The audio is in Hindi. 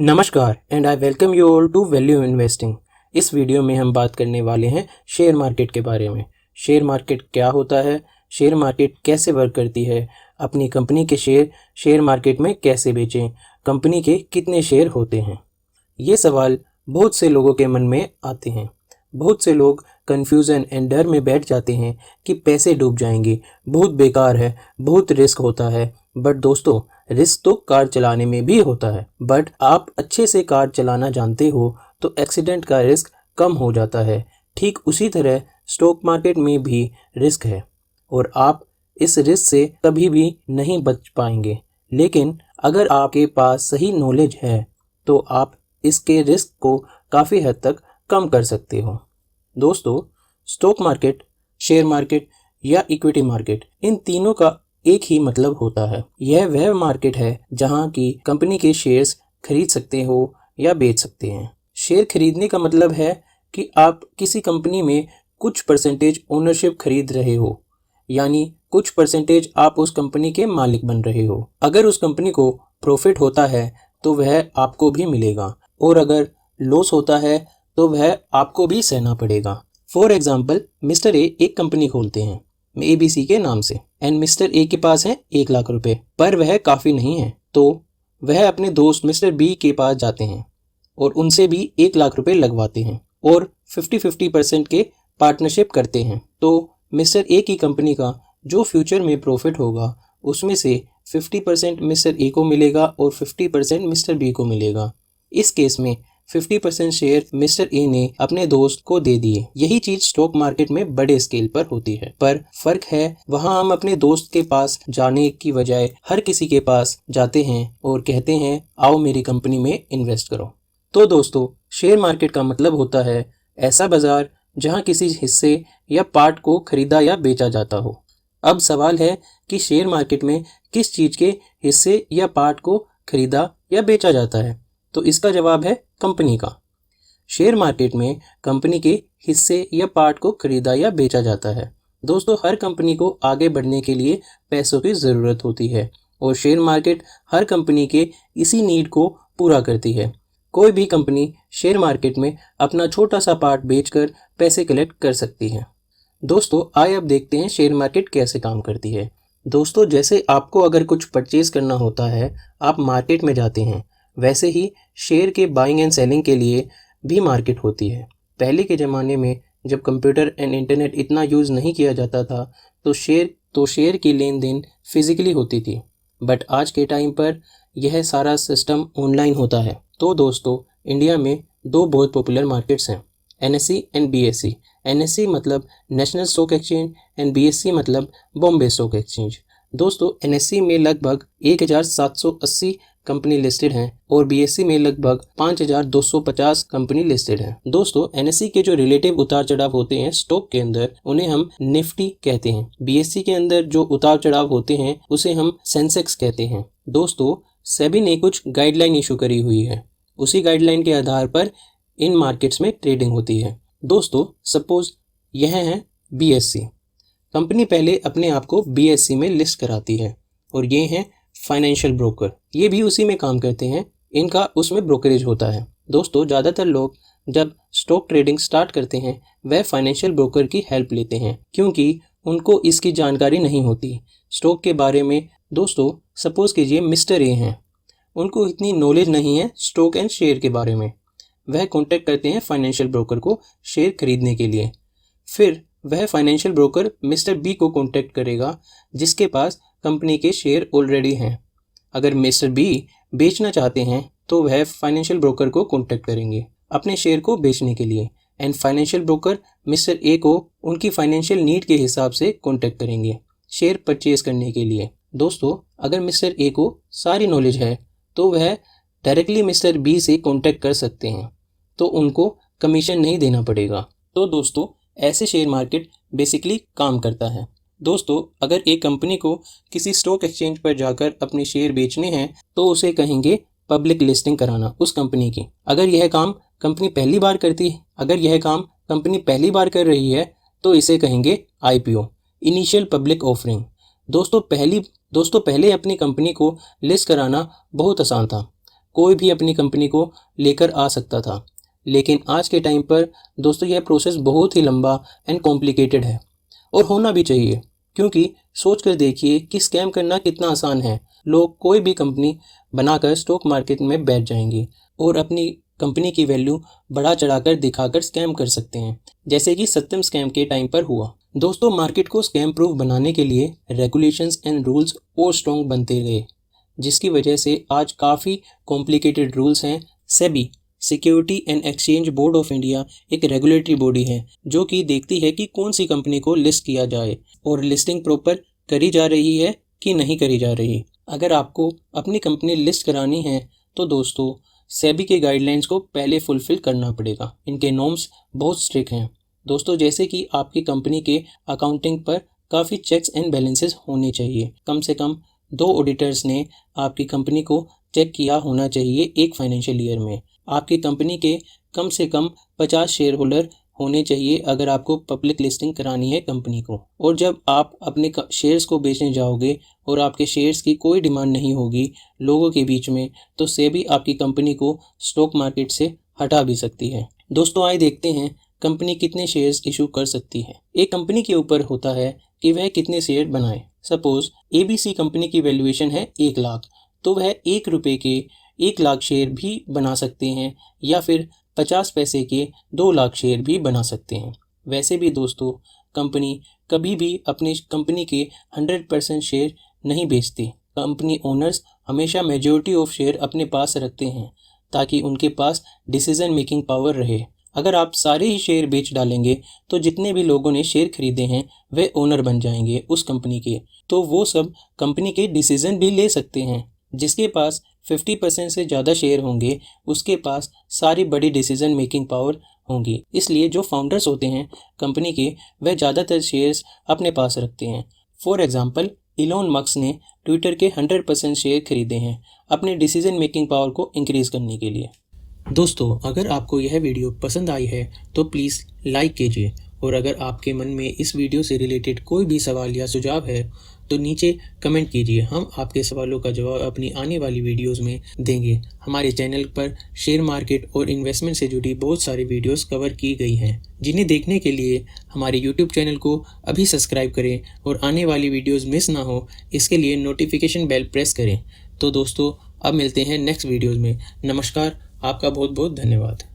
नमस्कार and I welcome you all to value investing. इस वीडियो में हम बात करने वाले हैं शेयर मार्केट के बारे में। शेयर मार्केट क्या होता है, शेयर मार्केट कैसे वर्क करती है, अपनी कंपनी के शेयर मार्केट में कैसे बेचें, कंपनी के कितने शेयर होते हैं। ये सवाल बहुत से लोगों के मन में आते हैं। बहुत से लोग कन्फ्यूज़न एंड डर में बैठ जाते हैं कि पैसे डूब जाएंगे, बहुत बेकार है, बहुत रिस्क होता है। बट दोस्तों, रिस्क तो कार चलाने में भी होता है। बट आप अच्छे से कार चलाना जानते हो तो एक्सीडेंट का रिस्क कम हो जाता है। ठीक उसी तरह स्टॉक मार्केट में भी रिस्क है और आप इस रिस्क से कभी भी नहीं बच पाएंगे। लेकिन अगर आपके पास सही नॉलेज है तो आप इसके रिस्क को काफ़ी हद तक कम कर सकते हो। दोस्तों, स्टॉक मार्केट, शेयर मार्केट या इक्विटी मार्केट, इन तीनों का एक ही मतलब होता है। यह वह मार्केट है जहां की कंपनी के शेयर्स खरीद सकते हो या बेच सकते हैं। शेयर खरीदने का मतलब है कि आप किसी कंपनी में कुछ परसेंटेज ओनरशिप खरीद रहे हो, यानी कुछ परसेंटेज आप उस कंपनी के मालिक बन रहे हो। अगर उस कंपनी को प्रॉफिट होता है तो वह आपको भी मिलेगा और अगर लॉस होता है तो वह आपको भी सहना पड़ेगा। फॉर एग्जाम्पल, मिस्टर ए एक कंपनी खोलते हैं ABC के नाम से एंड मिस्टर ए के पास है 1 लाख रुपए, पर वह काफ़ी नहीं है तो वह अपने दोस्त मिस्टर बी के पास जाते हैं और उनसे भी 1 लाख रुपए लगवाते हैं और 50-50% के पार्टनरशिप करते हैं। तो मिस्टर ए की कंपनी का जो फ्यूचर में प्रॉफिट होगा उसमें से 50% मिस्टर ए को मिलेगा और 50% मिस्टर बी को मिलेगा। इस केस में 50% शेयर मिस्टर ए ने अपने दोस्त को दे दिए। यही चीज स्टॉक मार्केट में बड़े स्केल पर होती है, पर फर्क है वहां हम अपने दोस्त के पास जाने की बजाय हर किसी के पास जाते हैं और कहते हैं आओ मेरी कंपनी में इन्वेस्ट करो। तो दोस्तों, शेयर मार्केट का मतलब होता है ऐसा बाजार जहां किसी हिस्से या पार्ट को खरीदा या बेचा जाता हो। अब सवाल है कि शेयर मार्केट में किस चीज के हिस्से या पार्ट को खरीदा या बेचा जाता है, तो इसका जवाब है कंपनी का। शेयर मार्केट में कंपनी के हिस्से या पार्ट को खरीदा या बेचा जाता है। दोस्तों, हर कंपनी को आगे बढ़ने के लिए पैसों की ज़रूरत होती है और शेयर मार्केट हर कंपनी के इसी नीड को पूरा करती है। कोई भी कंपनी शेयर मार्केट में अपना छोटा सा पार्ट बेचकर पैसे कलेक्ट कर सकती है। दोस्तों, आइए अब देखते हैं शेयर मार्केट कैसे काम करती है। दोस्तों, जैसे आपको अगर कुछ परचेज करना होता है, आप मार्केट में जाते हैं, वैसे ही शेयर के बाइंग एंड सेलिंग के लिए भी मार्केट होती है। पहले के ज़माने में जब कंप्यूटर एंड इंटरनेट इतना यूज़ नहीं किया जाता था तो शेयर की लेन देन फिजिकली होती थी, बट आज के टाइम पर यह सारा सिस्टम ऑनलाइन होता है। तो दोस्तों, इंडिया में दो बहुत पॉपुलर मार्केट्स हैं, NSE एंड BSE। NSE मतलब national stock exchange and BSE मतलब बॉम्बे स्टॉक एक्सचेंज। दोस्तों, NSE में लगभग 1780 कंपनी लिस्टेड हैं और BSE में लगभग 5250 कंपनी लिस्टेड हैं। दोस्तों, NSE के जो रिलेटिव उतार चढ़ाव होते हैं स्टॉक के अंदर, उन्हें हम निफ्टी कहते हैं। BSE के अंदर जो उतार चढ़ाव होते हैं उसे हम सेंसेक्स कहते हैं। दोस्तों, सेबी ने कुछ गाइडलाइन इशू करी हुई है, उसी गाइडलाइन के आधार पर इन मार्केट्स में ट्रेडिंग होती है। दोस्तों, सपोज यह है BSE कंपनी, पहले अपने आप को BSE में लिस्ट कराती है और ये हैं फाइनेंशियल ब्रोकर, ये भी उसी में काम करते हैं, इनका उसमें ब्रोकरेज होता है। दोस्तों, ज़्यादातर लोग जब स्टॉक ट्रेडिंग स्टार्ट करते हैं वह फाइनेंशियल ब्रोकर की हेल्प लेते हैं क्योंकि उनको इसकी जानकारी नहीं होती स्टॉक के बारे में। दोस्तों, सपोज कीजिए मिस्टर ए हैं, उनको इतनी नॉलेज नहीं है स्टॉक एंड शेयर के बारे में। वह कॉन्टैक्ट करते हैं फाइनेंशियल ब्रोकर को शेयर खरीदने के लिए। फिर वह फाइनेंशियल ब्रोकर मिस्टर बी को कॉन्टैक्ट करेगा जिसके पास कंपनी के शेयर ऑलरेडी हैं। अगर मिस्टर बी बेचना चाहते हैं तो वह फाइनेंशियल ब्रोकर को कॉन्टैक्ट करेंगे अपने शेयर को बेचने के लिए and financial broker mister A को उनकी फाइनेंशियल नीड के हिसाब से कॉन्टैक्ट करेंगे शेयर परचेज करने के लिए। दोस्तों, अगर मिस्टर ए को सारी नॉलेज है तो वह डायरेक्टली मिस्टर बी से कॉन्टैक्ट कर सकते हैं, तो उनको कमीशन नहीं देना पड़ेगा। तो दोस्तों, ऐसे शेयर मार्केट बेसिकली काम करता है। दोस्तों, अगर एक कंपनी को किसी स्टॉक एक्सचेंज पर जाकर अपने शेयर बेचने हैं तो उसे कहेंगे पब्लिक लिस्टिंग कराना उस कंपनी की। अगर यह काम कंपनी पहली बार कर रही है तो इसे कहेंगे IPO, इनिशियल पब्लिक ऑफरिंग। दोस्तों, पहले अपनी कंपनी को लिस्ट कराना बहुत आसान था, कोई भी अपनी कंपनी को लेकर आ सकता था। लेकिन आज के टाइम पर दोस्तों यह प्रोसेस बहुत ही लंबा एंड कॉम्प्लिकेटेड है, और होना भी चाहिए, क्योंकि सोच कर देखिए कि स्कैम करना कितना आसान है। लोग कोई भी कंपनी बनाकर स्टॉक मार्केट में बैठ जाएंगे और अपनी कंपनी की वैल्यू बढ़ा चढ़ाकर दिखाकर स्कैम कर सकते हैं, जैसे कि सत्यम स्कैम के टाइम पर हुआ। दोस्तों, मार्केट को स्कैम प्रूफ बनाने के लिए रेगुलेशंस एंड रूल्स और स्ट्रॉन्ग बनते गए, जिसकी वजह से आज काफ़ी कॉम्प्लिकेटेड रूल्स हैं। SEBI, security and exchange board of India, एक रेगुलेटरी बॉडी है जो कि देखती है कि कौन सी कंपनी को लिस्ट किया जाए और लिस्टिंग प्रॉपर करी जा रही है कि नहीं करी जा रही। अगर आपको अपनी कंपनी लिस्ट करानी है तो दोस्तों सेबी के गाइडलाइंस को पहले फुलफिल करना पड़ेगा। इनके नॉर्म्स बहुत स्ट्रिक्ट हैं दोस्तों, जैसे कि आपकी कंपनी के अकाउंटिंग पर काफ़ी चेक्स एंड बैलेंसेस होने चाहिए। कम से कम 2 ऑडिटर्स ने आपकी कंपनी को चेक किया होना चाहिए एक फाइनेंशियल ईयर में। आपकी कंपनी के कम से कम 50 शेयर होल्डर होने चाहिए अगर आपको पब्लिक लिस्टिंग करानी है कंपनी को। और जब आप अपने शेयर्स को बेचने जाओगे और आपके शेयर्स की कोई डिमांड नहीं होगी लोगों के बीच में, तो सेबी आपकी कंपनी को स्टॉक मार्केट से हटा भी सकती है। दोस्तों, आइए देखते हैं कंपनी कितने शेयर्स इशू कर सकती है। एक कंपनी के ऊपर होता है कि वह कितने शेयर बनाए। सपोज ABC कंपनी की वैल्यूएशन है 1 लाख, तो वह 1 रुपये के 1 लाख शेयर भी बना सकते हैं, या फिर 50 पैसे के 2 लाख शेयर भी बना सकते हैं। वैसे भी दोस्तों, कंपनी कभी भी अपनी कंपनी के 100% शेयर नहीं बेचती। कंपनी ओनर्स हमेशा मेजॉरिटी ऑफ शेयर अपने पास रखते हैं ताकि उनके पास डिसीजन मेकिंग पावर रहे। अगर आप सारे ही शेयर बेच डालेंगे तो जितने भी लोगों ने शेयर खरीदे हैं वे ओनर बन जाएंगे उस कंपनी के, तो वो सब कंपनी के डिसीजन भी ले सकते हैं। जिसके पास 50% से ज़्यादा शेयर होंगे उसके पास सारी बड़ी डिसीजन मेकिंग पावर होंगी। इसलिए जो फाउंडर्स होते हैं कंपनी के, वह ज़्यादातर शेयर्स अपने पास रखते हैं। फॉर एग्जांपल, इलॉन मस्क ने ट्विटर के 100% शेयर खरीदे हैं अपने डिसीजन मेकिंग पावर को इंक्रीज़ करने के लिए। दोस्तों, अगर आपको यह वीडियो पसंद आई है तो प्लीज़ लाइक कीजिए, और अगर आपके मन में इस वीडियो से रिलेटेड कोई भी सवाल या सुझाव है तो नीचे कमेंट कीजिए। हम आपके सवालों का जवाब अपनी आने वाली वीडियोस में देंगे। हमारे चैनल पर शेयर मार्केट और इन्वेस्टमेंट से जुड़ी बहुत सारी वीडियोस कवर की गई हैं, जिन्हें देखने के लिए हमारे यूट्यूब चैनल को अभी सब्सक्राइब करें और आने वाली वीडियोस मिस ना हो इसके लिए नोटिफिकेशन बेल प्रेस करें। तो दोस्तों, अब मिलते हैं नेक्स्ट वीडियोज़ में। नमस्कार, आपका बहुत बहुत धन्यवाद।